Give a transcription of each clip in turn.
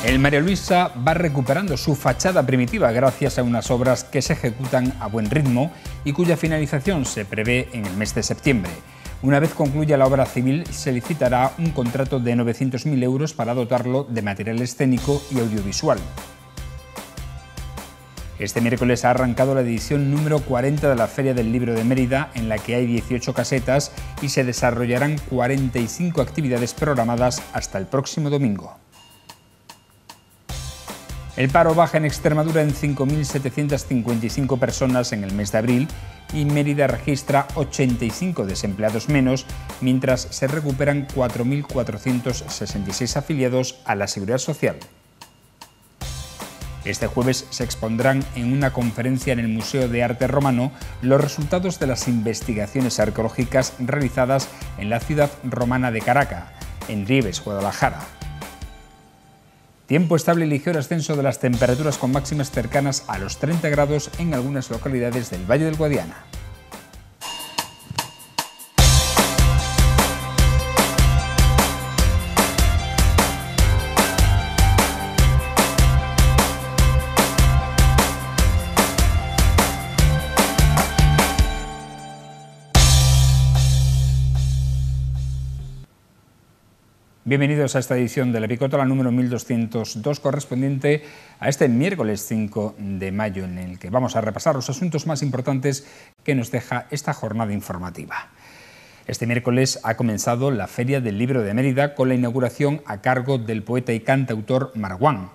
El María Luisa va recuperando su fachada primitiva gracias a unas obras que se ejecutan a buen ritmo y cuya finalización se prevé en el mes de septiembre. Una vez concluya la obra civil, se licitará un contrato de 900.000 euros para dotarlo de material escénico y audiovisual. Este miércoles ha arrancado la edición número 40 de la Feria del Libro de Mérida, en la que hay 18 casetas y se desarrollarán 45 actividades programadas hasta el próximo domingo. El paro baja en Extremadura en 5.755 personas en el mes de abril y Mérida registra 85 desempleados menos, mientras se recuperan 4.466 afiliados a la Seguridad Social. Este jueves se expondrán en una conferencia en el Museo de Arte Romano los resultados de las investigaciones arqueológicas realizadas en la ciudad romana de Caraca, en Rives, Guadalajara. Tiempo estable y ligero ascenso de las temperaturas con máximas cercanas a los 30 grados en algunas localidades del Valle del Guadiana. Bienvenidos a esta edición de la Picota, la número 1202, correspondiente a este miércoles 5 de mayo, en el que vamos a repasar los asuntos más importantes que nos deja esta jornada informativa. Este miércoles ha comenzado la Feria del Libro de Mérida con la inauguración a cargo del poeta y cantautor Marwan.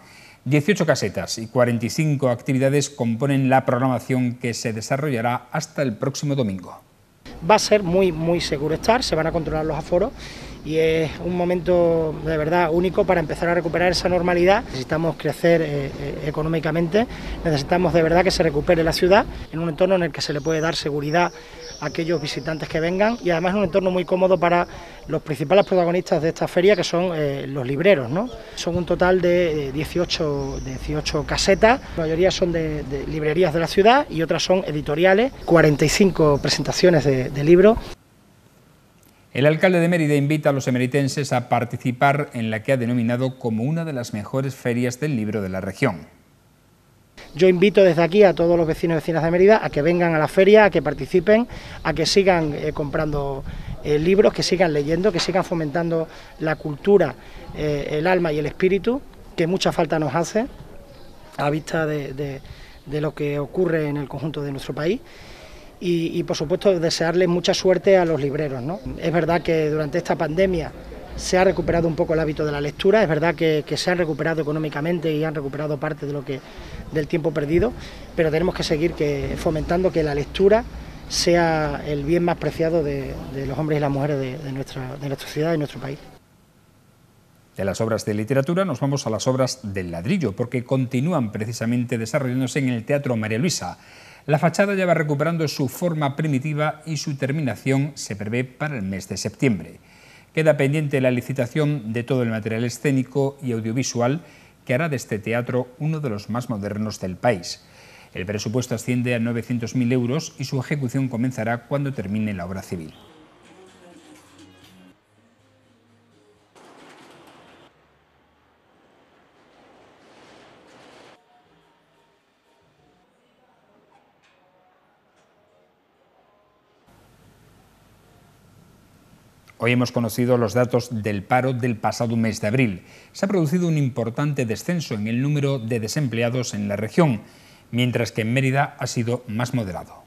18 casetas y 45 actividades componen la programación que se desarrollará hasta el próximo domingo. Va a ser muy seguro estar, se van a controlar los aforos y es un momento de verdad único para empezar a recuperar esa normalidad. Necesitamos crecer económicamente, necesitamos de verdad que se recupere la ciudad en un entorno en el que se le puede dar seguridad a aquellos visitantes que vengan y además un entorno muy cómodo para los principales protagonistas de esta feria, que son los libreros, ¿no? Son un total de 18 casetas, la mayoría son de librerías de la ciudad y otras son editoriales, 45 presentaciones de libros. El alcalde de Mérida invita a los emeritenses a participar en la que ha denominado como una de las mejores ferias del libro de la región. Yo invito desde aquí a todos los vecinos y vecinas de Mérida a que vengan a la feria, a que participen, a que sigan comprando libros, que sigan leyendo, que sigan fomentando la cultura, el alma y el espíritu, que mucha falta nos hace a vista de lo que ocurre en el conjunto de nuestro país. Y por supuesto desearles mucha suerte a los libreros, ¿no? Es verdad que durante esta pandemia se ha recuperado un poco el hábito de la lectura, es verdad que se han recuperado económicamente y han recuperado parte del tiempo perdido, pero tenemos que seguir fomentando que la lectura sea el bien más preciado de los hombres y las mujeres de nuestra ciudad y nuestro país. De las obras de literatura nos vamos a las obras del ladrillo, porque continúan precisamente desarrollándose en el Teatro María Luisa. La fachada ya va recuperando su forma primitiva y su terminación se prevé para el mes de septiembre. Queda pendiente la licitación de todo el material escénico y audiovisual que hará de este teatro uno de los más modernos del país. El presupuesto asciende a 900.000 euros y su ejecución comenzará cuando termine la obra civil. Hoy hemos conocido los datos del paro del pasado mes de abril. Se ha producido un importante descenso en el número de desempleados en la región, mientras que en Mérida ha sido más moderado.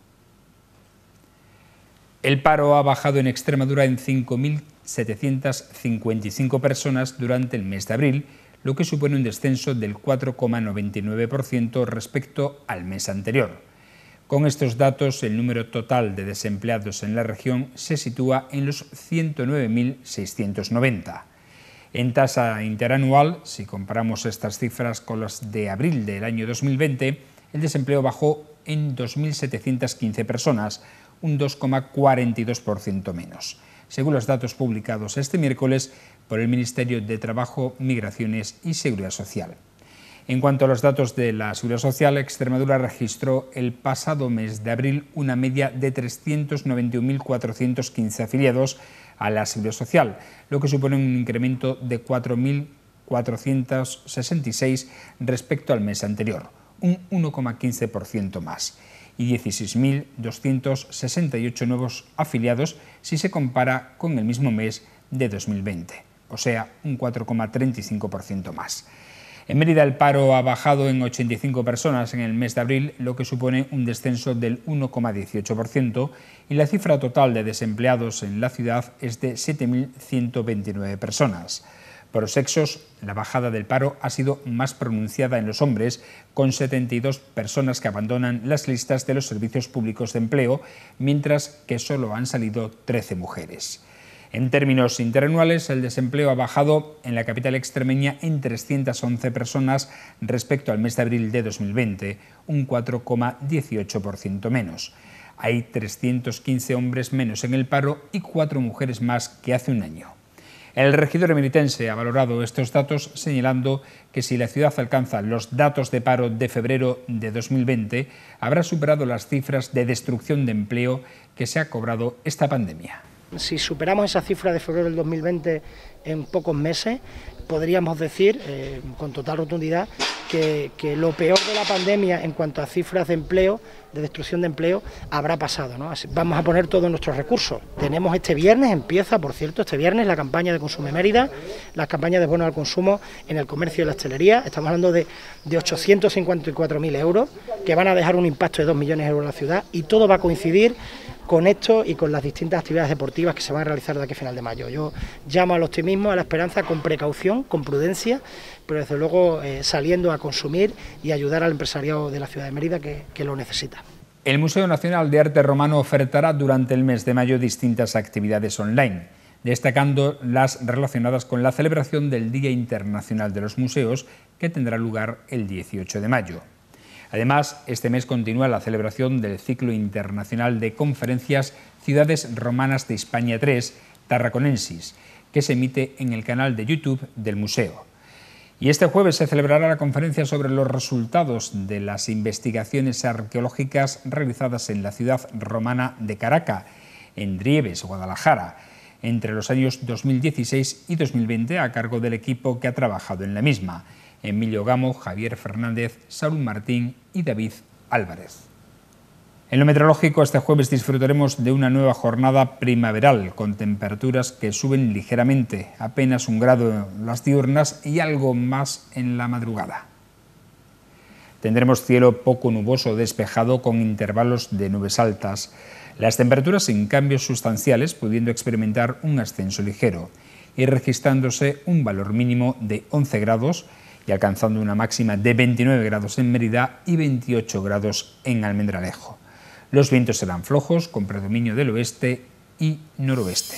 El paro ha bajado en Extremadura en 5.755 personas durante el mes de abril, lo que supone un descenso del 4,99% respecto al mes anterior. Con estos datos, el número total de desempleados en la región se sitúa en los 109.690. En tasa interanual, si comparamos estas cifras con las de abril del año 2020, el desempleo bajó en 2.715 personas, un 2,42% menos, según los datos publicados este miércoles por el Ministerio de Trabajo, Migraciones y Seguridad Social. En cuanto a los datos de la Seguridad Social, Extremadura registró el pasado mes de abril una media de 391.415 afiliados a la Seguridad Social, lo que supone un incremento de 4.000 466 respecto al mes anterior, un 1,15% más, y 16.268 nuevos afiliados si se compara con el mismo mes de 2020, o sea, un 4,35% más. En Mérida el paro ha bajado en 85 personas en el mes de abril, lo que supone un descenso del 1,18%, y la cifra total de desempleados en la ciudad es de 7.129 personas. Por sexos, la bajada del paro ha sido más pronunciada en los hombres, con 72 personas que abandonan las listas de los servicios públicos de empleo, mientras que solo han salido 13 mujeres. En términos interanuales, el desempleo ha bajado en la capital extremeña en 311 personas respecto al mes de abril de 2020, un 4,18% menos. Hay 315 hombres menos en el paro y 4 mujeres más que hace un año. El regidor emeritense ha valorado estos datos, señalando que si la ciudad alcanza los datos de paro de febrero de 2020, habrá superado las cifras de destrucción de empleo que se ha cobrado esta pandemia. Si superamos esa cifra de febrero del 2020 en pocos meses, podríamos decir con total rotundidad que lo peor de la pandemia en cuanto a cifras de empleo, de destrucción de empleo, habrá pasado, ¿no? Así, vamos a poner todos nuestros recursos. Tenemos este viernes, empieza, por cierto, este viernes la campaña de Consume Mérida, las campañas de bonos al consumo en el comercio y la hostelería. Estamos hablando de 854.000 euros, que van a dejar un impacto de 2 millones de euros en la ciudad, y todo va a coincidir con esto y con las distintas actividades deportivas que se van a realizar de aquí a final de mayo. Yo llamo al optimismo, a la esperanza, con precaución, con prudencia, pero desde luego saliendo a consumir y ayudar al empresariado de la ciudad de Mérida que lo necesita. El Museo Nacional de Arte Romano ofertará durante el mes de mayo distintas actividades online, destacando las relacionadas con la celebración del Día Internacional de los Museos, que tendrá lugar el 18 de mayo. Además, este mes continúa la celebración del ciclo internacional de conferencias Ciudades Romanas de Hispania 3, Tarraconensis, que se emite en el canal de YouTube del museo. Y este jueves se celebrará la conferencia sobre los resultados de las investigaciones arqueológicas realizadas en la ciudad romana de Caraca, en Drieves, Guadalajara, entre los años 2016 y 2020, a cargo del equipo que ha trabajado en la misma: Emilio Gamo, Javier Fernández, Saúl Martín y David Álvarez. En lo meteorológico, este jueves disfrutaremos de una nueva jornada primaveral, con temperaturas que suben ligeramente, apenas 1 grado en las diurnas y algo más en la madrugada. Tendremos cielo poco nuboso despejado con intervalos de nubes altas. Las temperaturas sin cambios sustanciales, pudiendo experimentar un ascenso ligero y registrándose un valor mínimo de 11 grados y alcanzando una máxima de 29 grados en Mérida y 28 grados en Almendralejo. Los vientos serán flojos, con predominio del oeste y noroeste.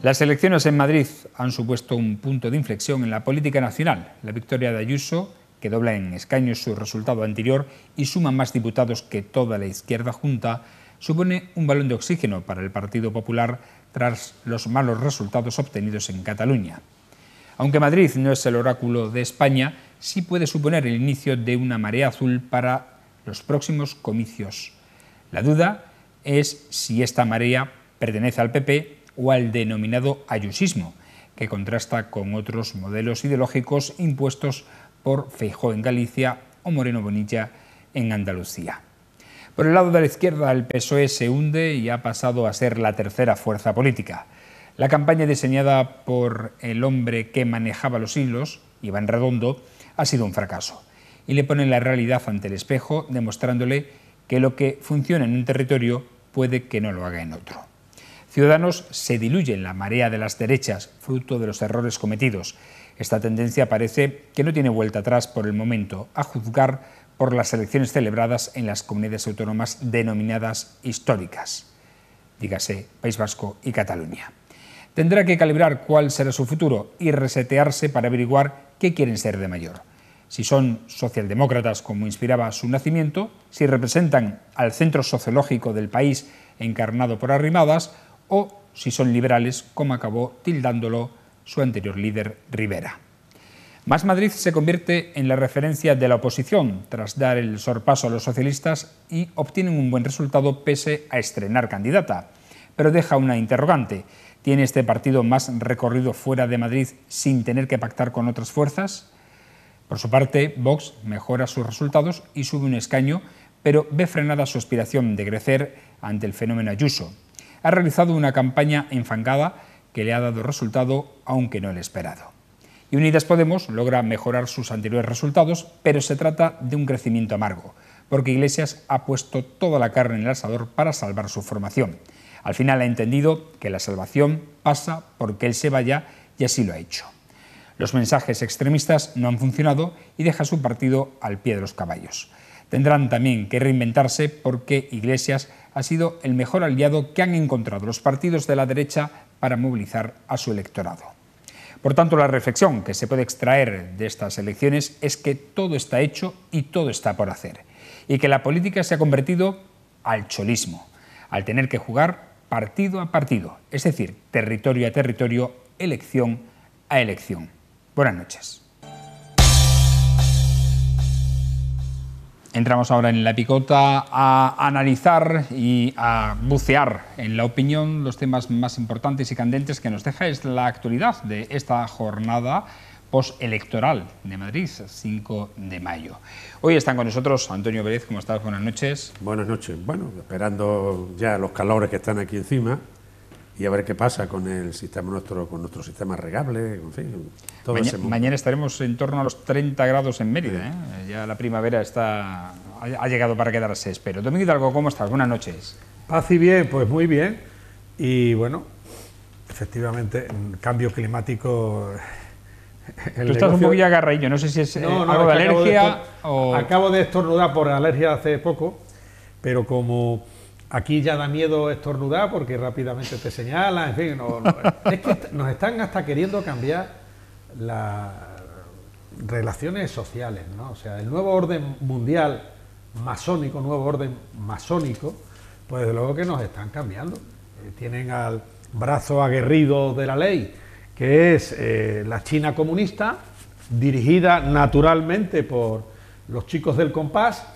Las elecciones en Madrid han supuesto un punto de inflexión en la política nacional. La victoria de Ayuso, que dobla en escaños su resultado anterior y suma más diputados que toda la izquierda junta, supone un balón de oxígeno para el Partido Popular tras los malos resultados obtenidos en Cataluña. Aunque Madrid no es el oráculo de España, sí puede suponer el inicio de una marea azul para los próximos comicios. La duda es si esta marea pertenece al PP o al denominado ayusismo, que contrasta con otros modelos ideológicos impuestos por Feijóo en Galicia o Moreno Bonilla en Andalucía. Por el lado de la izquierda, el PSOE se hunde y ha pasado a ser la tercera fuerza política. La campaña diseñada por el hombre que manejaba los hilos, Iván Redondo, ha sido un fracaso y le pone la realidad ante el espejo, demostrándole que lo que funciona en un territorio puede que no lo haga en otro. Ciudadanos se diluye en la marea de las derechas, fruto de los errores cometidos. Esta tendencia parece que no tiene vuelta atrás por el momento, a juzgar por las elecciones celebradas en las comunidades autónomas denominadas históricas, dígase País Vasco y Cataluña. Tendrá que calibrar cuál será su futuro y resetearse para averiguar qué quieren ser de mayor. Si son socialdemócratas, como inspiraba su nacimiento, si representan al centro sociológico del país encarnado por Arrimadas, o si son liberales, como acabó tildándolo su anterior líder, Rivera. Más Madrid se convierte en la referencia de la oposición tras dar el sorpaso a los socialistas y obtienen un buen resultado pese a estrenar candidata. pero deja una interrogante. ¿Tiene este partido más recorrido fuera de Madrid sin tener que pactar con otras fuerzas? Por su parte, Vox mejora sus resultados y sube un escaño, pero ve frenada su aspiración de crecer ante el fenómeno Ayuso. Ha realizado una campaña enfangada que le ha dado resultado, aunque no el esperado. Y Unidas Podemos logra mejorar sus anteriores resultados, pero se trata de un crecimiento amargo, porque Iglesias ha puesto toda la carne en el asador para salvar su formación. Al final ha entendido que la salvación pasa porque él se vaya y así lo ha hecho. Los mensajes extremistas no han funcionado y deja su partido al pie de los caballos. Tendrán también que reinventarse porque Iglesias ha sido el mejor aliado que han encontrado los partidos de la derecha para movilizar a su electorado. Por tanto, la reflexión que se puede extraer de estas elecciones es que todo está hecho y todo está por hacer, y que la política se ha convertido al cholismo, al tener que jugar partido a partido, es decir, territorio a territorio, elección a elección. Buenas noches. Entramos ahora en la picota a analizar y a bucear en la opinión los temas más importantes y candentes que nos deja es la actualidad de esta jornada postelectoral de Madrid, 5 de mayo. Hoy están con nosotros Antonio Pérez. ¿Cómo estás? Buenas noches. Buenas noches. Bueno, esperando ya los calores que están aquí encima y a ver qué pasa con el sistema con nuestro sistema regable, en fin, todo ese mundo. Mañana estaremos en torno a los 30 grados en Mérida, ¿eh? Ya la primavera ha llegado para quedarse, espero. Domingo Hidalgo, ¿cómo estás? Buenas noches. Paz y bien, pues muy bien. Y bueno, efectivamente, cambio climático... Tú estás un poquillo agarradillo, no sé si es algo de alergia o... Acabo de estornudar por alergia hace poco, pero como aquí ya da miedo estornudar porque rápidamente te señalan, en fin, es que nos están hasta queriendo cambiar las relaciones sociales, ¿no? O sea, el nuevo orden mundial masónico, pues desde luego que nos están cambiando. Tienen al brazo aguerrido de la ley, que es la China comunista, dirigida naturalmente por los chicos del compás,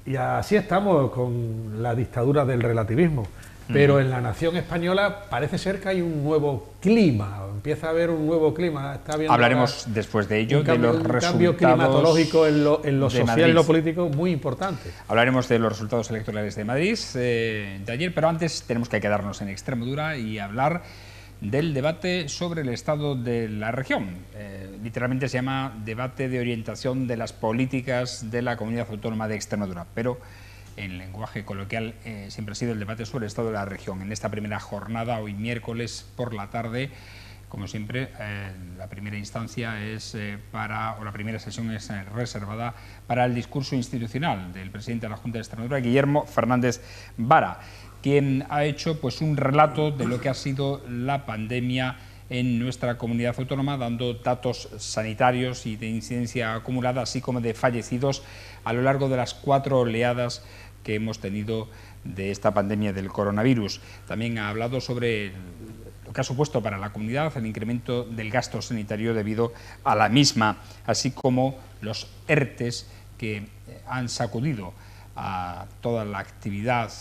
y así estamos con la dictadura del relativismo. Pero en la nación española parece ser que hay un nuevo clima, empieza a haber un nuevo clima. Está viendo Hablaremos después de ello, de los resultados. Un cambio climatológico en lo social Madrid. Y lo político muy importante. Hablaremos de los resultados electorales de Madrid de ayer, pero antes tenemos que quedarnos en Extremadura y hablar del debate sobre el estado de la región. Literalmente se llama debate de orientación de las políticas de la Comunidad Autónoma de Extremadura, pero en lenguaje coloquial siempre ha sido el debate sobre el estado de la región. En esta primera jornada, hoy miércoles por la tarde, como siempre, la primera instancia es la primera sesión es reservada para el discurso institucional del presidente de la Junta de Extremadura, Guillermo Fernández Vara, quien ha hecho pues un relato de lo que ha sido la pandemia en nuestra comunidad autónoma, dando datos sanitarios y de incidencia acumulada, así como de fallecidos a lo largo de las 4 oleadas que hemos tenido de esta pandemia del coronavirus. También ha hablado sobre lo que ha supuesto para la comunidad el incremento del gasto sanitario debido a la misma, así como los ERTES que han sacudido a toda la actividad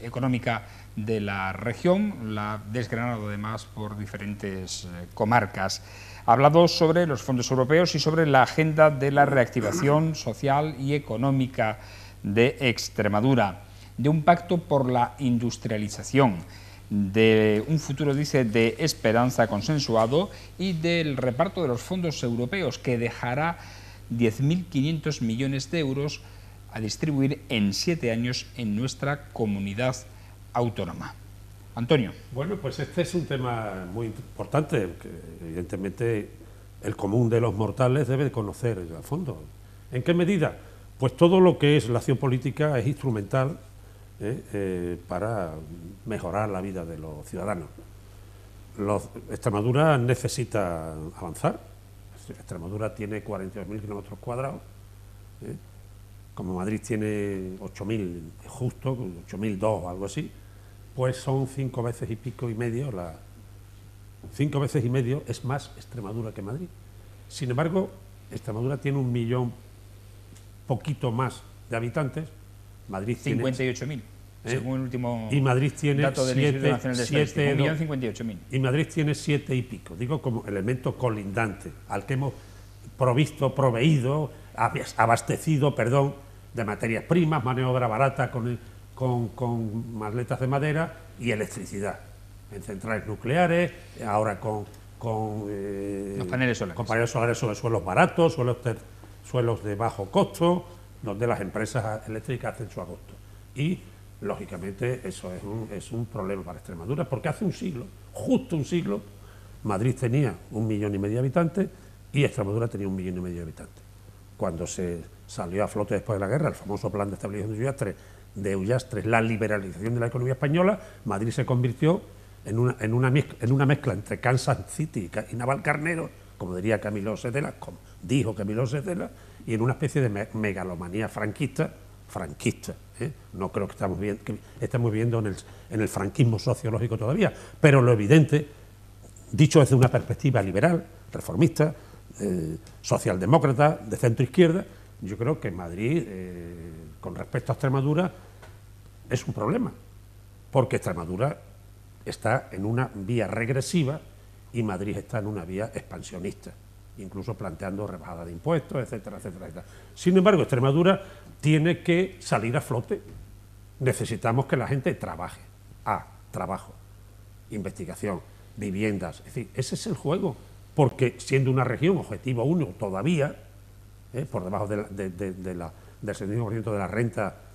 económica de la región, la ha desgranado además por diferentes comarcas. Ha hablado sobre los fondos europeos y sobre la agenda de la reactivación social y económica de Extremadura, de un pacto por la industrialización, de un futuro, dice, de esperanza consensuado y del reparto de los fondos europeos que dejará 10.500 millones de euros a distribuir en 7 años en nuestra comunidad autónoma. Antonio. Bueno, pues este es un tema muy importante, que evidentemente el común de los mortales debe conocer a fondo. ¿En qué medida? Pues todo lo que es la acción política es instrumental para mejorar la vida de los ciudadanos. Extremadura necesita avanzar. Extremadura tiene 42.000 kilómetros cuadrados. Como Madrid tiene 8.000, justo, 8.002 o algo así, pues son 5 veces y pico y medio, 5 veces y medio es más Extremadura que Madrid. Sin embargo, Extremadura tiene 1 millón, poquito más de habitantes, Madrid tiene... 58.000. según el último y Madrid tiene dato del Instituto Nacional de Estadística, 1.058.000. Y Madrid tiene 7 y pico, digo como elemento colindante, al que hemos proveído, abastecido, perdón, de materias primas, mano de obra barata con maletas de madera y electricidad, en centrales nucleares, ahora con los paneles solares. Con paneles solares sobre suelos baratos, suelos de bajo costo, donde las empresas eléctricas hacen su agosto. Y, lógicamente, eso es un problema para Extremadura, porque hace un siglo, justo un siglo, Madrid tenía 1,5 millones de habitantes y Extremadura tenía 1,5 millones de habitantes. Cuando se salió a flote después de la guerra el famoso plan de estabilización de Ullastre, la liberalización de la economía española, Madrid se convirtió en una mezcla entre Kansas City y Navalcarnero, como diría Camilo Sedela, como dijo Camilo Sedela, y en una especie de megalomanía franquista, ¿eh? No creo que estemos viviendo en el franquismo sociológico todavía, pero lo evidente, dicho desde una perspectiva liberal, reformista, socialdemócrata, de centro-izquierda, yo creo que Madrid, con respecto a Extremadura, es un problema, porque Extremadura está en una vía regresiva y Madrid está en una vía expansionista, incluso planteando rebajada de impuestos, etcétera, etcétera, etcétera. Sin embargo, Extremadura tiene que salir a flote. Necesitamos que la gente trabaje. Trabajo, investigación, viviendas, es decir, ese es el juego, porque siendo una región objetivo 1 todavía, por debajo del 75%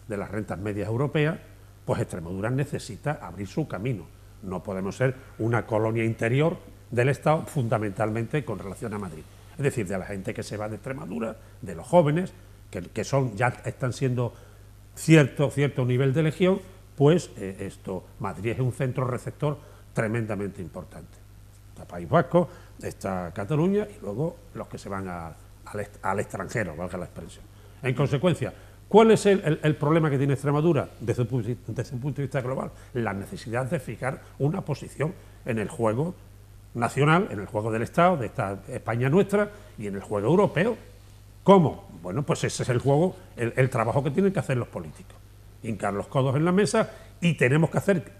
de las rentas medias europeas, pues Extremadura necesita abrir su camino. No podemos ser una colonia interior del Estado, fundamentalmente con relación a Madrid. Es decir, de la gente que se va de Extremadura, de los jóvenes, que ya están siendo cierto nivel de legión, pues Madrid es un centro receptor tremendamente importante. Está País Vasco, está Cataluña y luego los que se van al extranjero, valga la expresión. En consecuencia, ¿cuál es el problema que tiene Extremadura desde un punto de vista global? La necesidad de fijar una posición en el juego nacional, en el juego del Estado, de esta España nuestra, y en el juego europeo. ¿Cómo? Bueno, pues ese es el juego, el trabajo que tienen que hacer los políticos. Hincar los codos en la mesa y tenemos que hacer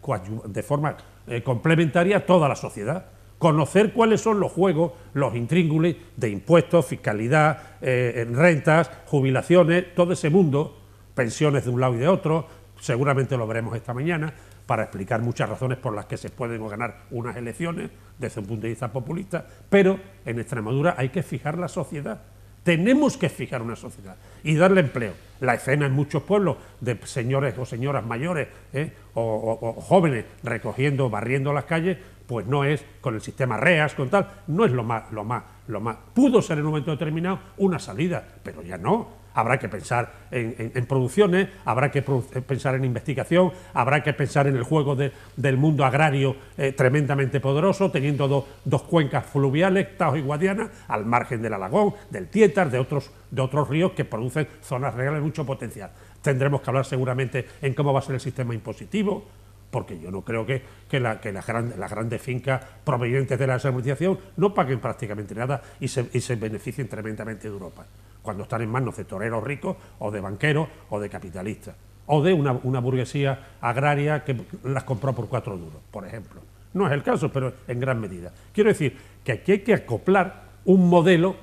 de forma complementaria toda la sociedad. Conocer cuáles son los juegos, los intríngulis de impuestos, fiscalidad, rentas, jubilaciones, todo ese mundo, pensiones de un lado y de otro, seguramente lo veremos esta mañana, para explicar muchas razones por las que se pueden ganar unas elecciones desde un punto de vista populista, pero en Extremadura hay que fijar la sociedad. Tenemos que fijar una sociedad y darle empleo. La escena en muchos pueblos de señores o señoras mayores o jóvenes recogiendo, barriendo las calles, pues no es con el sistema REAS, con tal, no es lo más. Pudo ser en un momento determinado una salida, pero ya no. Habrá que pensar en producciones, habrá que pensar en investigación, habrá que pensar en el juego del mundo agrario tremendamente poderoso, teniendo dos cuencas fluviales, Tajo y Guadiana, al margen del Alagón, del Tietar, de otros ríos que producen zonas reales de mucho potencial. Tendremos que hablar seguramente en cómo va a ser el sistema impositivo, porque yo no creo que las grandes fincas provenientes de la desalinización no paguen prácticamente nada y se beneficien tremendamente de Europa, cuando están en manos de toreros ricos o de banqueros o de capitalistas, o de una burguesía agraria que las compró por 4 duros, por ejemplo. No es el caso, pero en gran medida. Quiero decir que aquí hay que acoplar un modelo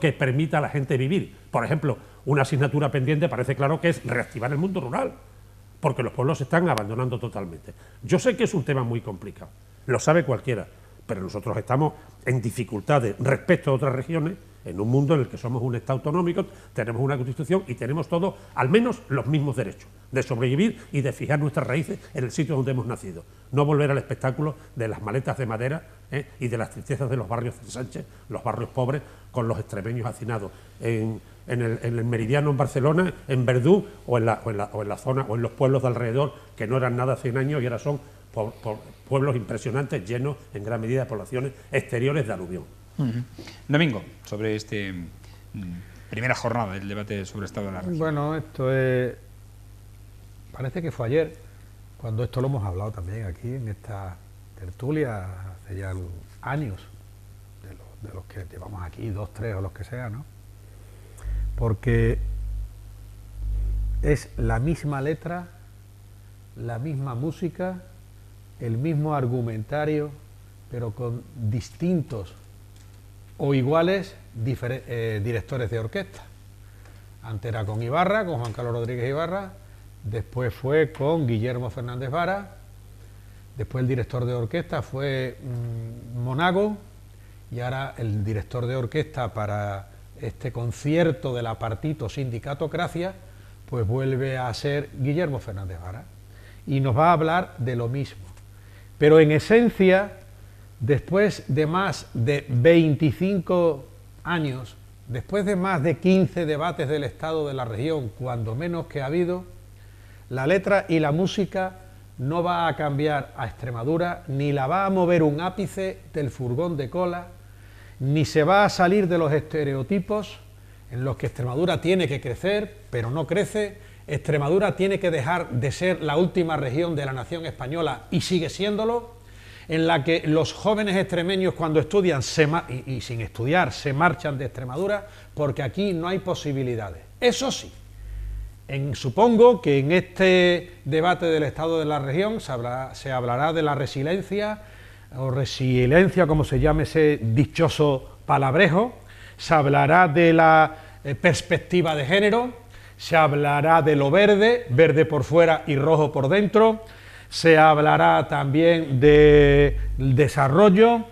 que permita a la gente vivir. Por ejemplo, una asignatura pendiente parece claro que es reactivar el mundo rural, porque los pueblos se están abandonando totalmente. Yo sé que es un tema muy complicado, lo sabe cualquiera, pero nosotros estamos en dificultades respecto a otras regiones, en un mundo en el que somos un Estado autonómico, tenemos una Constitución y tenemos todos al menos los mismos derechos de sobrevivir y de fijar nuestras raíces en el sitio donde hemos nacido. No volver al espectáculo de las maletas de madera y de las tristezas de los barrios de Sánchez, los barrios pobres, con los extremeños hacinados en el Meridiano en Barcelona, en Verdú o en la zona o en los pueblos de alrededor que no eran nada hace un año y ahora son pueblos impresionantes, llenos en gran medida de poblaciones exteriores de aluvión. Domingo, sobre primera jornada del debate sobre el Estado de la región. Bueno, esto parece que fue ayer, cuando esto lo hemos hablado también aquí en esta tertulia, hace ya años, de los que llevamos aquí, 2, 3 o los que sea, ¿no? Porque es la misma letra la misma música, el mismo argumentario, pero con distintos o iguales directores de orquesta. Antes era con Ibarra, con Juan Carlos Rodríguez Ibarra, después fue con Guillermo Fernández Vara, después el director de orquesta fue Monago, y ahora el director de orquesta para este concierto de la Partito Sindicatocracia, pues vuelve a ser Guillermo Fernández Vara, y nos va a hablar de lo mismo. Pero en esencia, después de más de 25 años, después de más de 15 debates del Estado de la región, cuando menos que ha habido, la letra y la música no va a cambiar a Extremadura, ni la va a mover un ápice del furgón de cola, ni se va a salir de los estereotipos en los que Extremadura tiene que crecer, pero no crece. Extremadura tiene que dejar de ser la última región de la nación española y sigue siéndolo, en la que los jóvenes extremeños cuando estudian y sin estudiar se marchan de Extremadura porque aquí no hay posibilidades. Eso sí, supongo que en este debate del estado de la región se hablará de la resiliencia, o resiliencia, como se llame ese dichoso palabrejo, se hablará de la perspectiva de género, se hablará de lo verde, verde por fuera y rojo por dentro, se hablará también del desarrollo,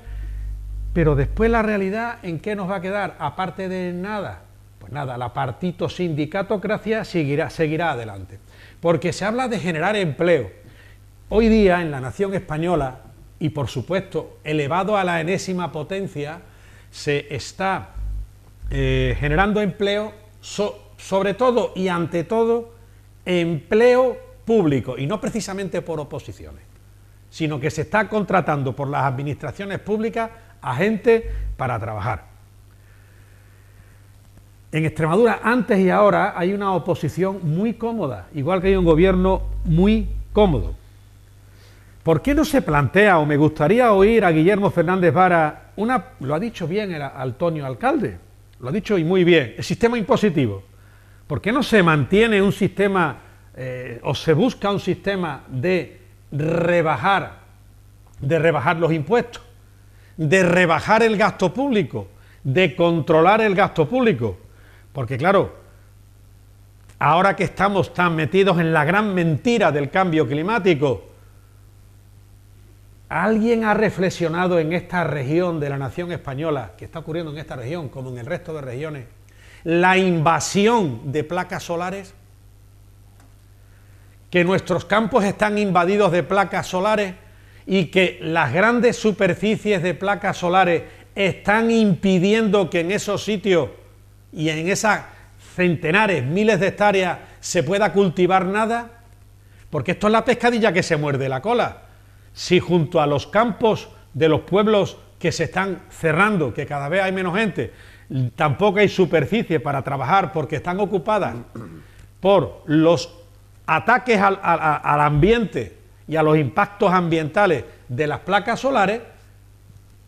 pero después la realidad, ¿en qué nos va a quedar? Aparte de nada, pues nada, la Partito Sindicatocracia seguirá adelante, porque se habla de generar empleo. Hoy día en la nación española, y por supuesto elevado a la enésima potencia, se está generando empleo, sobre todo y ante todo, empleo público, y no precisamente por oposiciones, sino que se está contratando por las administraciones públicas a gente para trabajar. En Extremadura, antes y ahora, hay una oposición muy cómoda, igual que hay un gobierno muy cómodo. ¿Por qué no se plantea, o me gustaría oír a Guillermo Fernández Vara, lo ha dicho bien el Antonio Alcalde, lo ha dicho y muy bien, el sistema impositivo? ¿Por qué no se mantiene un sistema o se busca un sistema de rebajar los impuestos, de rebajar el gasto público, de controlar el gasto público? Porque claro, ahora que estamos tan metidos en la gran mentira del cambio climático, ¿alguien ha reflexionado en esta región de la nación española, que está ocurriendo en esta región como en el resto de regiones, la invasión de placas solares? Que nuestros campos están invadidos de placas solares y que las grandes superficies de placas solares están impidiendo que en esos sitios y en esas centenares, miles de hectáreas se pueda cultivar nada, porque esto es la pescadilla que se muerde la cola. Si junto a los campos de los pueblos que se están cerrando, que cada vez hay menos gente, tampoco hay superficie para trabajar porque están ocupadas por los ataques al ambiente y a los impactos ambientales de las placas solares,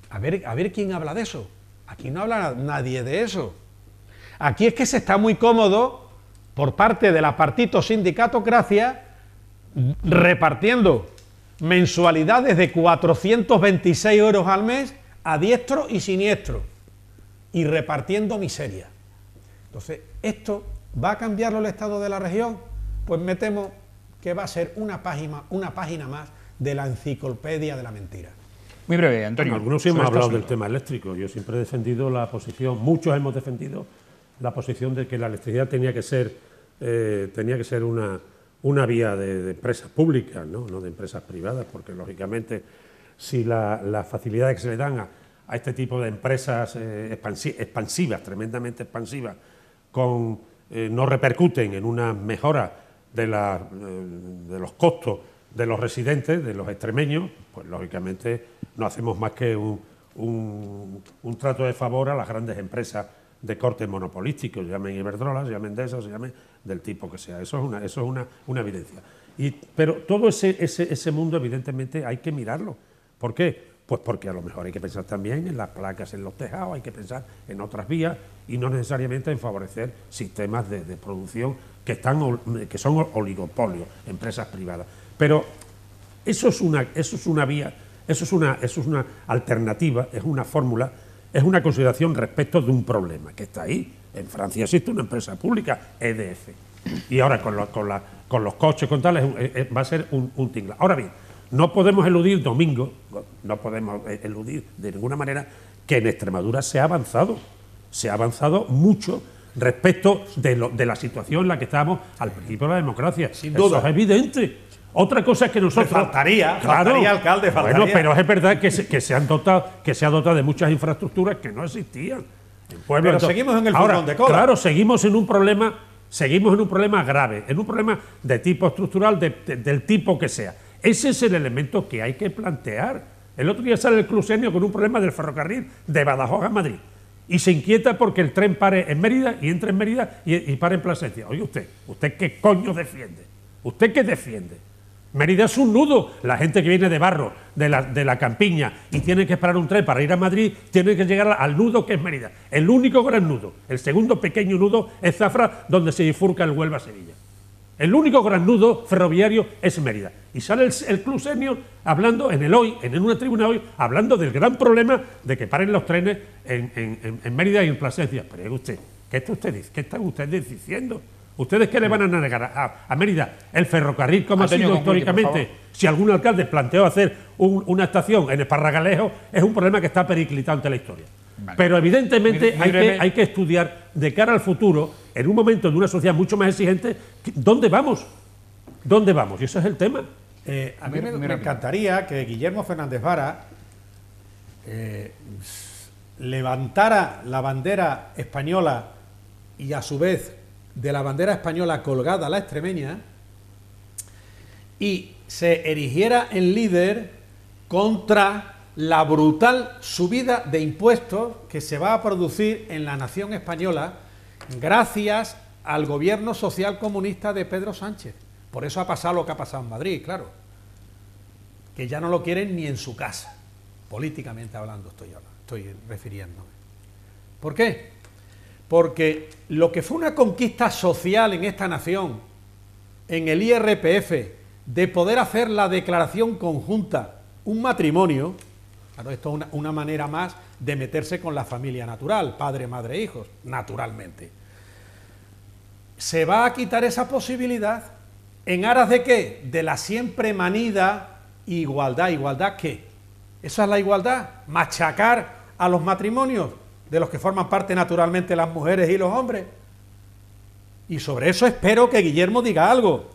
a ver quién habla de eso. Aquí no habla nadie de eso. Aquí es que se está muy cómodo por parte de la Partito Sindicatocracia repartiendo mensualidades de 426 euros al mes a diestro y siniestro y repartiendo miseria. Entonces, ¿esto va a cambiarlo el estado de la región? Pues me temo que va a ser una página más de la enciclopedia de la mentira. Muy breve, Antonio. Bueno, algunos sí hemos hablado del tema eléctrico. Yo siempre he defendido la posición, muchos hemos defendido la posición de que la electricidad tenía que ser una vía de empresas públicas, no de empresas privadas, porque lógicamente si las facilidades que se le dan a este tipo de empresas expansivas, tremendamente expansivas, no repercuten en una mejora de los costos de los residentes, de los extremeños, pues lógicamente no hacemos más que un trato de favor a las grandes empresas de corte monopolístico, se llamen Iberdrola, se llamen Endesa, se llamen del tipo que sea. Eso es una evidencia. Pero todo ese mundo, evidentemente, hay que mirarlo. ¿Por qué? Pues porque a lo mejor hay que pensar también en las placas en los tejados, hay que pensar en otras vías y no necesariamente en favorecer sistemas de producción que son oligopolios, empresas privadas. Pero eso es una vía, eso es una alternativa, es una fórmula, es una consideración respecto de un problema que está ahí. En Francia existe una empresa pública, EDF, y ahora con los coches, con tal, va a ser un tinglado. Ahora bien, no podemos eludir, Domingo, no podemos eludir de ninguna manera que en Extremadura se ha avanzado mucho respecto de la situación en la que estábamos al principio de la democracia. Sin duda. Eso es evidente. Otra cosa es que nosotros... Faltaría, alcalde, faltaría. Bueno, pero es verdad que se ha dotado de muchas infraestructuras que no existían en pueblos. Pero seguimos en el furgón de cola. Claro, seguimos en un problema grave, en un problema de tipo estructural, del tipo que sea. Ese es el elemento que hay que plantear. El otro día sale el Clusenio con un problema del ferrocarril de Badajoz a Madrid y se inquieta porque el tren pare en Mérida y entre en Mérida y pare en Plasencia. Oye, ¿usted qué coño defiende? ¿Usted qué defiende? Mérida es un nudo. La gente que viene de Barro, de la campiña, y tiene que esperar un tren para ir a Madrid, tiene que llegar al nudo que es Mérida. El único gran nudo. El segundo pequeño nudo es Zafra, donde se bifurca el Huelva-Sevilla. El único gran nudo ferroviario es Mérida. Y sale el Clusenio hablando en una tribuna hoy, hablando del gran problema de que paren los trenes en Mérida y en Plasencia. Pero usted, ¿qué están ustedes diciendo? ¿Ustedes qué le van a negar a Mérida? El ferrocarril, como ha sido históricamente. Si algún alcalde planteó hacer una estación en Esparragalejo, es un problema que está periclitado ante la historia. Vale. Pero evidentemente hay que estudiar de cara al futuro, en un momento de una sociedad mucho más exigente, ¿dónde vamos? ¿Dónde vamos? Y ese es el tema. A mí me encantaría que Guillermo Fernández Vara levantara la bandera española y a su vez de la bandera española colgada a la extremeña y se erigiera en líder contra la brutal subida de impuestos que se va a producir en la nación española gracias al gobierno social comunista de Pedro Sánchez. Por eso ha pasado lo que ha pasado en Madrid, claro. Que ya no lo quieren ni en su casa, políticamente hablando estoy refiriéndome. ¿Por qué? Porque lo que fue una conquista social en esta nación, en el IRPF, de poder hacer la declaración conjunta, un matrimonio, claro, esto es una manera más de meterse con la familia natural, padre, madre, hijos, naturalmente. ¿Se va a quitar esa posibilidad? ¿En aras de qué? De la siempre manida igualdad. ¿Igualdad qué? ¿Esa es la igualdad? ¿Machacar a los matrimonios de los que forman parte naturalmente las mujeres y los hombres? Y sobre eso espero que Guillermo diga algo.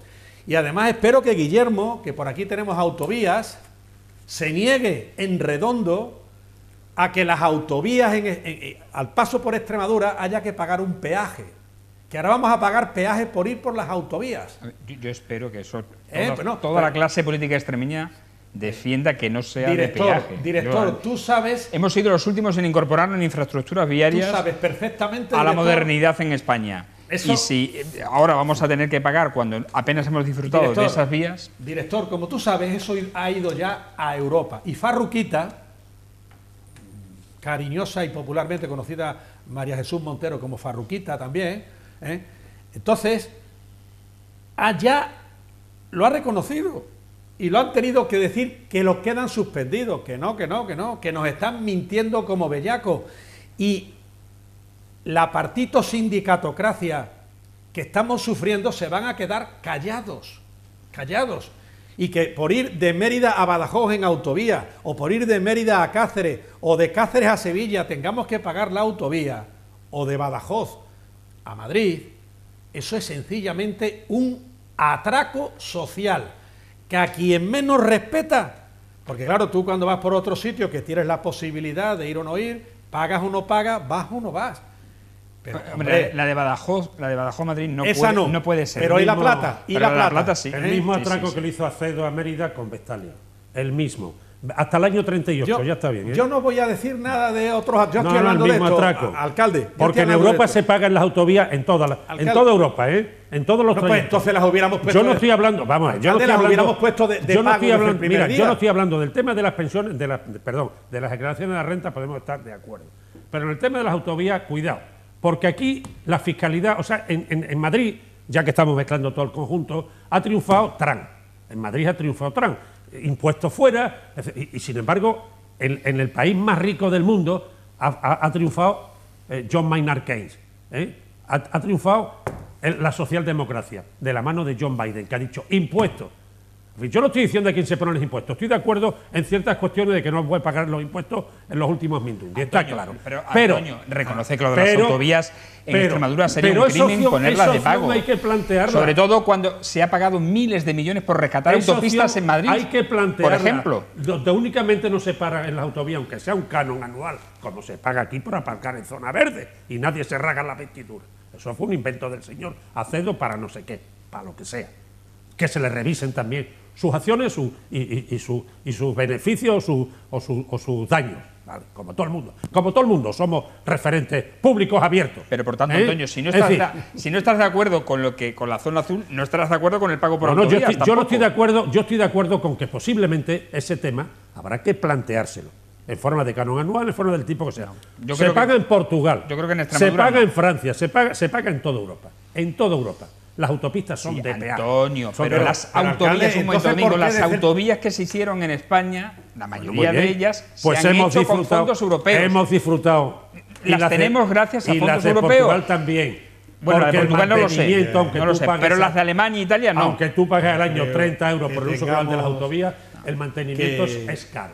Y además espero que Guillermo, que por aquí tenemos autovías, se niegue en redondo a que las autovías al paso por Extremadura haya que pagar un peaje. Que ahora vamos a pagar peaje por ir por las autovías. Yo espero que eso toda la clase política extremeña defienda que no sea de peaje. Director, tú sabes... Hemos sido los últimos en incorporarnos en infraestructuras viarias tú sabes perfectamente, a la modernidad en España. Eso, y si ahora vamos a tener que pagar cuando apenas hemos disfrutado de esas vías... Director, como tú sabes, eso ha ido ya a Europa. Y Farruquita, cariñosa y popularmente conocida María Jesús Montero como Farruquita también, entonces, allá lo ha reconocido. Y lo han tenido que decir que los quedan suspendidos, que no, que nos están mintiendo como bellacos. Y la partito sindicatocracia que estamos sufriendo se van a quedar callados. Y que por ir de Mérida a Badajoz en autovía, o por ir de Mérida a Cáceres, o de Cáceres a Sevilla, tengamos que pagar la autovía, o de Badajoz a Madrid, eso es sencillamente un atraco social. Que a quien menos respeta, porque claro, tú cuando vas por otro sitio que tienes la posibilidad de ir o no ir, pagas o no pagas, vas o no vas. Pero, hombre, la de Badajoz Madrid no puede ser. Pero ¿y La Plata? ¿Y La Plata? Sí. El mismo atraco que le hizo Acedo a Mérida con Vestalia. El mismo. Hasta el año 38, ya está bien. Yo no voy a decir nada de otros... Yo estoy hablando de esto, atraco. Alcalde. Porque en Europa se pagan las autovías en toda Europa, en todos los trayectos. Pues entonces las hubiéramos puesto... Yo no estoy hablando, vamos, yo no estoy hablando... hubiéramos puesto de pago desde el primer día. Yo no estoy hablando del tema de las pensiones, de las declaraciones de la renta, podemos estar de acuerdo. Pero en el tema de las autovías, cuidado, porque aquí la fiscalidad, o sea, en Madrid, ya que estamos mezclando todo el conjunto, ha triunfado Trump. En Madrid ha triunfado Trump. Impuestos fuera, y sin embargo, en el país más rico del mundo ha triunfado John Maynard Keynes. Ha triunfado la socialdemocracia, de la mano de John Biden, que ha dicho impuestos. Yo no estoy diciendo a quién se ponen los impuestos, estoy de acuerdo en ciertas cuestiones de que no puede pagar los impuestos en los últimos minutos, y está claro. Pero Antonio, reconoce que lo de las autovías en Extremadura sería un crimen ponerlas de pago. Hay que plantearla. Sobre todo cuando se ha pagado miles de millones por rescatar autopistas en Madrid. Hay que plantearla. Por ejemplo. Donde únicamente no se paga en las autovías, aunque sea un canon anual, como se paga aquí por aparcar en zona verde, y nadie se raga la vestidura. Eso fue un invento del señor Acedo para no sé qué, para lo que sea. Que se le revisen también sus acciones y sus beneficios o sus daños, ¿vale? Como todo el mundo. Como todo el mundo, somos referentes públicos abiertos. Pero por tanto, Antonio, si no estás de acuerdo con la zona azul, no estarás de acuerdo con el pago por autovías. Yo no estoy de acuerdo. Yo estoy de acuerdo con que posiblemente ese tema habrá que planteárselo. En forma de canon anual, en forma del tipo que sea. Se paga en Portugal, yo creo que en Extremadura se paga en Francia, se paga en toda Europa. En toda Europa. Las autopistas son de peaje. Antonio, pero las autovías, un momento, Domingo, las autovías que se hicieron en España, la mayoría de ellas se han hecho con fondos europeos. Hemos disfrutado. Las tenemos gracias a fondos europeos. Portugal también. Bueno, de Portugal no lo sé, pero las de Alemania e Italia no. Aunque tú pagas al año 30 euros por el uso global de las autovías, el mantenimiento es caro.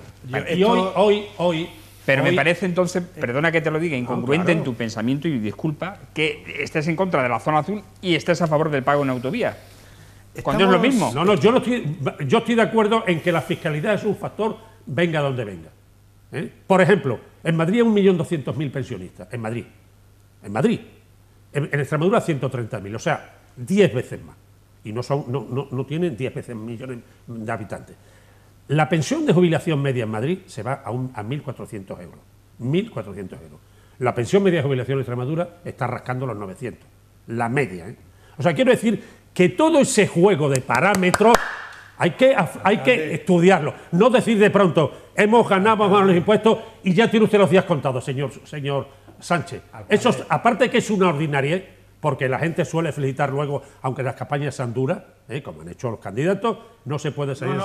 Y hoy pero me parece entonces, perdona que te lo diga, incongruente en tu pensamiento, y disculpa, que estés en contra de la zona azul y estés a favor del pago en autovía. Cuando es lo mismo. No, yo estoy de acuerdo en que la fiscalidad es un factor, venga donde venga. Por ejemplo, en Madrid hay 1.200.000 pensionistas. En Madrid. En Extremadura 130.000, o sea, 10 veces más. Y no tienen 10 veces millones de habitantes. La pensión de jubilación media en Madrid se va a 1.400 euros. 1.400 euros. La pensión media de jubilación en Extremadura está rascando los 900. La media, O sea, quiero decir que todo ese juego de parámetros hay que estudiarlo. No decir de pronto, hemos ganado los impuestos y ya tiene usted los días contados, señor Sánchez. Eso, aparte que es una ordinariedad, porque la gente suele felicitar luego, aunque las campañas sean duras, como han hecho los candidatos, no se puede salir.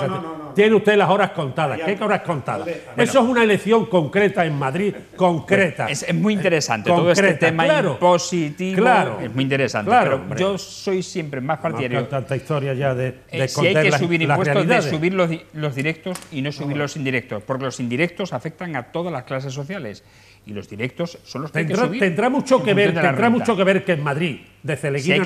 Tiene usted las horas contadas. ¿Qué horas contadas? Eso es una elección concreta en Madrid, concreta. Es muy interesante todo este tema impositivo. Claro, es muy interesante. Claro, pero yo soy siempre más partidario. No tanta historia ya de si hay que subir impuestos, de realidades. subir los directos y no subir los indirectos, porque los indirectos afectan a todas las clases sociales. Y los directos son los que hay que subir. Tendrá mucho que ver que en Madrid, de Celeguina,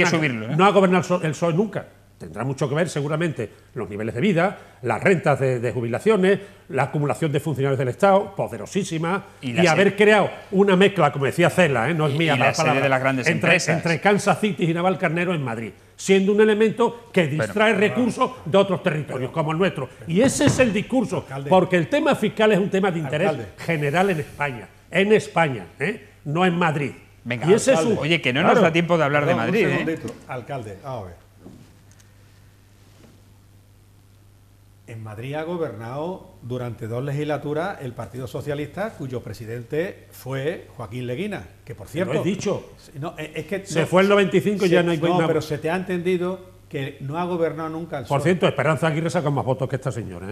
no ha gobernado el PSOE nunca. Tendrá mucho que ver, seguramente, los niveles de vida, las rentas de jubilaciones, la acumulación de funcionarios del Estado, poderosísima, y haber creado una mezcla, como decía Cela, no es mía la palabra, de las grandes empresas, entre Kansas City y Navalcarnero en Madrid, siendo un elemento que distrae recursos de otros territorios, como el nuestro. Y ese es el discurso, porque el tema fiscal es un tema de interés general en España. En España, no en Madrid. Venga, y ese oye, que no nos da tiempo de hablar de Madrid. Un segundito. Alcalde, a ver. En Madrid ha gobernado durante 2 legislaturas el Partido Socialista, cuyo presidente fue Joaquín Leguina, que por cierto... Lo he dicho. No, es que se fue el 95 y ya no hay... No, pero se te ha entendido que no ha gobernado nunca el PSOE. Por cierto, Esperanza Aguirre saca más votos que esta señora,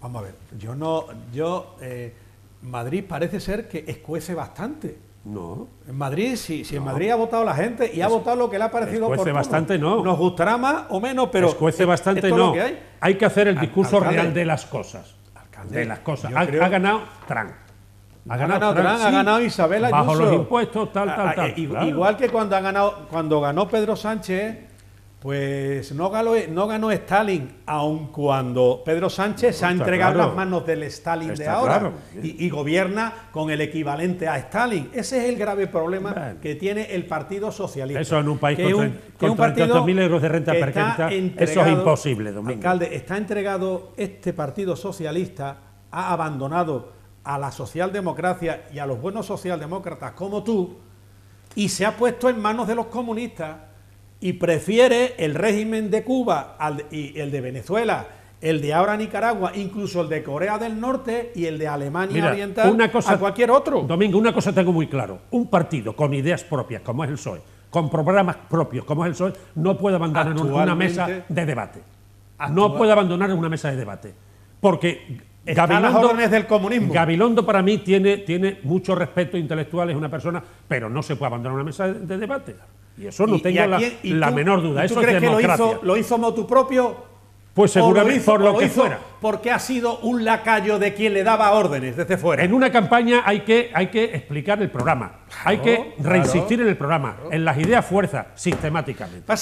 Vamos a ver, Madrid parece ser que escuece bastante. No. En Madrid, si en Madrid ha votado la gente y ha votado lo que le ha parecido oportuno. Escuece bastante, no. Nos gustará más o menos, pero... Escuece bastante, no. Hay que hacer el discurso real de las cosas. Alcalde, de las cosas. Ha ganado Trump. Ha ganado Trump, ha ganado Isabel Ayuso. Bajo los impuestos, tal. Igual que cuando ganó Pedro Sánchez, pues no ganó Stalin, aun cuando Pedro Sánchez se ha entregado las manos del Stalin de ahora y gobierna con el equivalente a Stalin. Ese es el grave problema que tiene el Partido Socialista. Eso en un país con 32.000 euros de renta per cápita, eso es imposible, Domingo. Alcalde, está entregado este Partido Socialista, ha abandonado a la socialdemocracia y a los buenos socialdemócratas como tú, y se ha puesto en manos de los comunistas. Y prefiere el régimen de Cuba y el de Venezuela, el de ahora Nicaragua, incluso el de Corea del Norte y el de Alemania Oriental a cualquier otro. Domingo, una cosa tengo muy claro. Un partido con ideas propias, como es el PSOE, con programas propios, como es el PSOE, no puede abandonar una mesa de debate. no puede abandonar una mesa de debate. Porque Están las órdenes del comunismo. Gabilondo para mí tiene mucho respeto intelectual, es una persona, pero no se puede abandonar una mesa de debate. Y eso no tengo la menor duda. ¿Tú eso crees es democracia. que lo hizo motu propio? Pues seguramente por lo que fuera. Porque ha sido un lacayo de quien le daba órdenes desde fuera. En una campaña hay que explicar el programa, hay que reinsistir en el programa, en las ideas fuerza, sistemáticamente.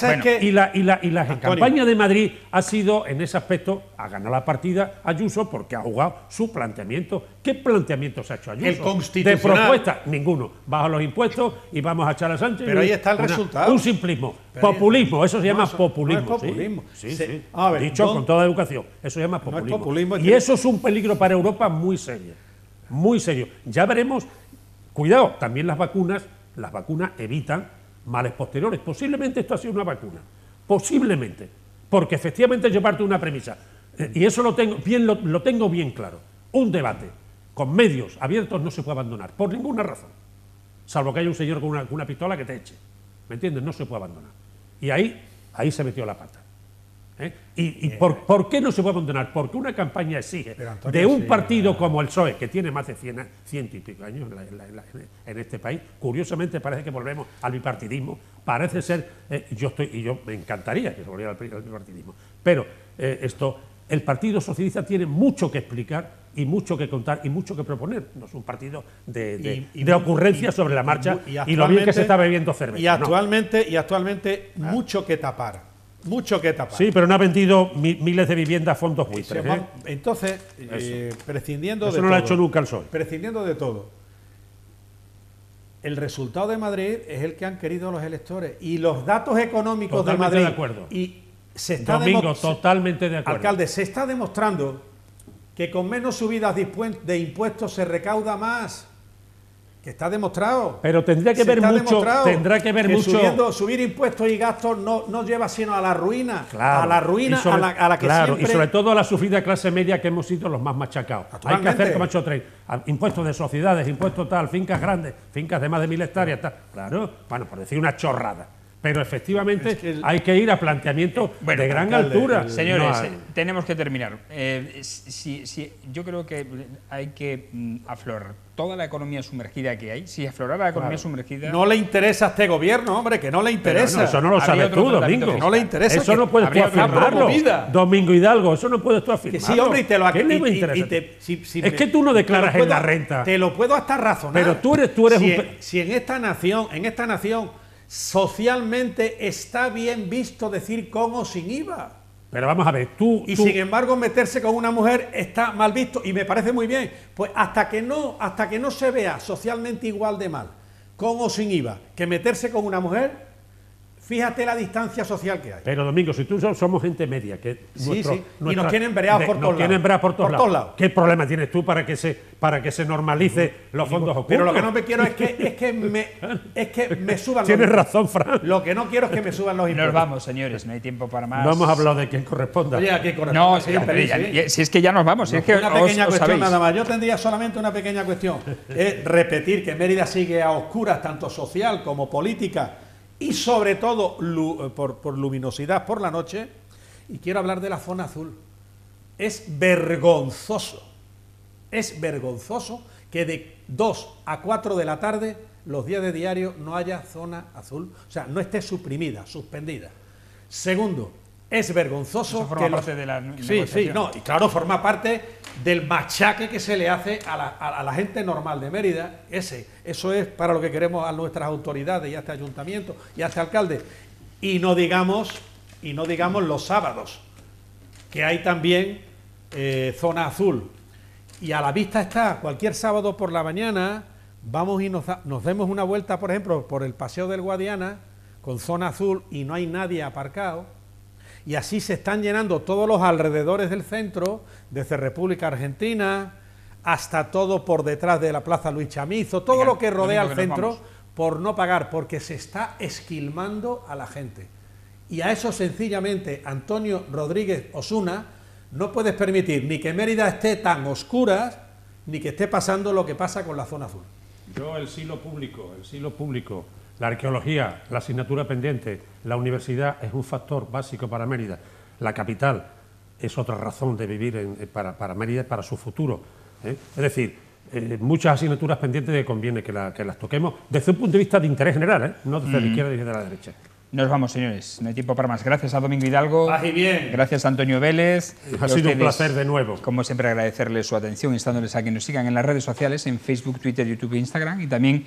Y la campaña de Madrid ha sido, en ese aspecto, ha ganado la partida Ayuso porque ha jugado su planteamiento. ¿Qué planteamiento se ha hecho Ayuso? El constitucional. De propuesta, ninguno. Baja los impuestos y vamos a echar a Sánchez. Pero ahí está el resultado. Un simplismo. Populismo, eso se llama populismo. No es populismo. Sí. A ver, dicho con toda educación, eso se llama populismo. No es populismo, y eso es un peligro para Europa muy serio. Muy serio. Ya veremos. Cuidado, también las vacunas evitan males posteriores. Posiblemente esto ha sido una vacuna. Posiblemente. Porque efectivamente yo parto de una premisa. Y eso lo tengo bien claro. Un debate con medios abiertos no se puede abandonar, por ninguna razón. Salvo que haya un señor con una pistola que te eche. ¿Me entiendes? No se puede abandonar. Y ahí se metió la pata. ¿Por qué no se puede abandonar? Porque una campaña exige de un partido como el PSOE, que tiene más de 100 y pico años en este país. Curiosamente parece que volvemos al bipartidismo. Parece ser, yo me encantaría que se volviera al bipartidismo, pero el Partido Socialista tiene mucho que explicar y mucho que contar y mucho que proponer. No es un partido de ocurrencias sobre la marcha y lo bien que se está bebiendo cerveza. Y actualmente mucho que tapar. Mucho que tapar. Sí, pero no ha vendido miles de viviendas a fondos buitres. Entonces, prescindiendo de todo. Eso no lo ha hecho nunca el PSOE. Prescindiendo de todo. El resultado de Madrid es el que han querido los electores. Y los datos económicos de Madrid. De acuerdo. Y se está totalmente de acuerdo. Alcalde, se está demostrando que con menos subidas de impuestos se recauda más. Que está demostrado. Pero tendría que ver mucho. Subir impuestos y gastos no lleva sino a la ruina. Claro, a la ruina a la que siempre. Y sobre todo a la sufrida clase media que hemos sido los más machacados. Hay que hacer como ha hecho Trey. Impuestos de sociedades, impuestos tal, fincas grandes, fincas de más de 1000 hectáreas, tal. Claro, bueno, por decir una chorrada. Pero efectivamente hay que ir a planteamientos de gran altura. Señores, tenemos que terminar. Yo creo que hay que aflorar toda la economía sumergida que hay. Si aflorara la economía sumergida... No le interesa a este gobierno, hombre, que no le interesa. No, eso no lo sabes tú, Domingo. Que no le interesa. Eso no puedes tú afirmarlo. Domingo Hidalgo, eso no puedes tú afirmarlo. Que sí, hombre, y te lo ¿Qué le interesa? Es que tú no declaras en la renta. Te lo puedo hasta razonar. Pero tú eres si en esta nación socialmente está bien visto decir con o sin IVA. Pero vamos a ver, sin embargo meterse con una mujer está mal visto y me parece muy bien. Pues hasta que no se vea socialmente igual de mal, con o sin IVA, que meterse con una mujer, fíjate la distancia social que hay. Pero Domingo, si tú somos gente media, que y nos tienen breados por todos lados. ¿Qué problema tienes tú para que se normalice los fondos ocultos? Pero lo que no me quiero es que me suban. Tienes razón, Fran. Lo que no quiero es que me suban los impuestos. Nos vamos, señores, no hay tiempo para más. No hemos hablado de quién corresponda. Oye, ¿a quién corresponde? Si es que ya nos vamos. Si es que una pequeña cuestión nada más. Yo tendría solamente una pequeña cuestión. Es repetir que Mérida sigue a oscuras, tanto social como política, y sobre todo por luminosidad por la noche, y quiero hablar de la zona azul. Es vergonzoso que de 2 a 4 de la tarde, los días de diario, no haya zona azul, o sea, no esté suprimida, suspendida. Segundo, es vergonzoso eso forma parte de la y claro, forma parte del machaque que se le hace a la gente normal de Mérida. Eso es para lo que queremos a nuestras autoridades y a este ayuntamiento y a este alcalde. Y no digamos los sábados, que hay también zona azul. Y a la vista está, cualquier sábado por la mañana, vamos y nos demos una vuelta, por ejemplo, por el Paseo del Guadiana, con zona azul y no hay nadie aparcado. Y así se están llenando todos los alrededores del centro, desde República Argentina hasta todo por detrás de la Plaza Luis Chamizo, todo lo que rodea al centro, por no pagar, porque se está esquilmando a la gente. Y a eso sencillamente Antonio Rodríguez Osuna no puedes permitir ni que Mérida esté tan oscura, ni que esté pasando lo que pasa con la zona azul. Yo el silo público, la arqueología, la asignatura pendiente, la universidad es un factor básico para Mérida. La capital, es otra razón de vivir para Mérida y para su futuro. Es decir, muchas asignaturas pendientes que conviene que las toquemos desde un punto de vista de interés general, no desde la izquierda y desde la derecha. Nos vamos, señores. No hay tiempo para más. Gracias a Domingo Hidalgo. ¡Paz y bien! Gracias a Antonio Vélez. Ha sido un placer de nuevo. Como siempre, agradecerles su atención, instándoles a que nos sigan en las redes sociales, en Facebook, Twitter, YouTube e Instagram, y también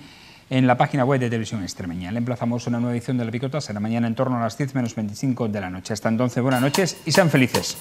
en la página web de Televisión Extremeña. Le emplazamos a una nueva edición de La Picota. Será mañana en torno a las 10 menos 25 de la noche. Hasta entonces, buenas noches y sean felices.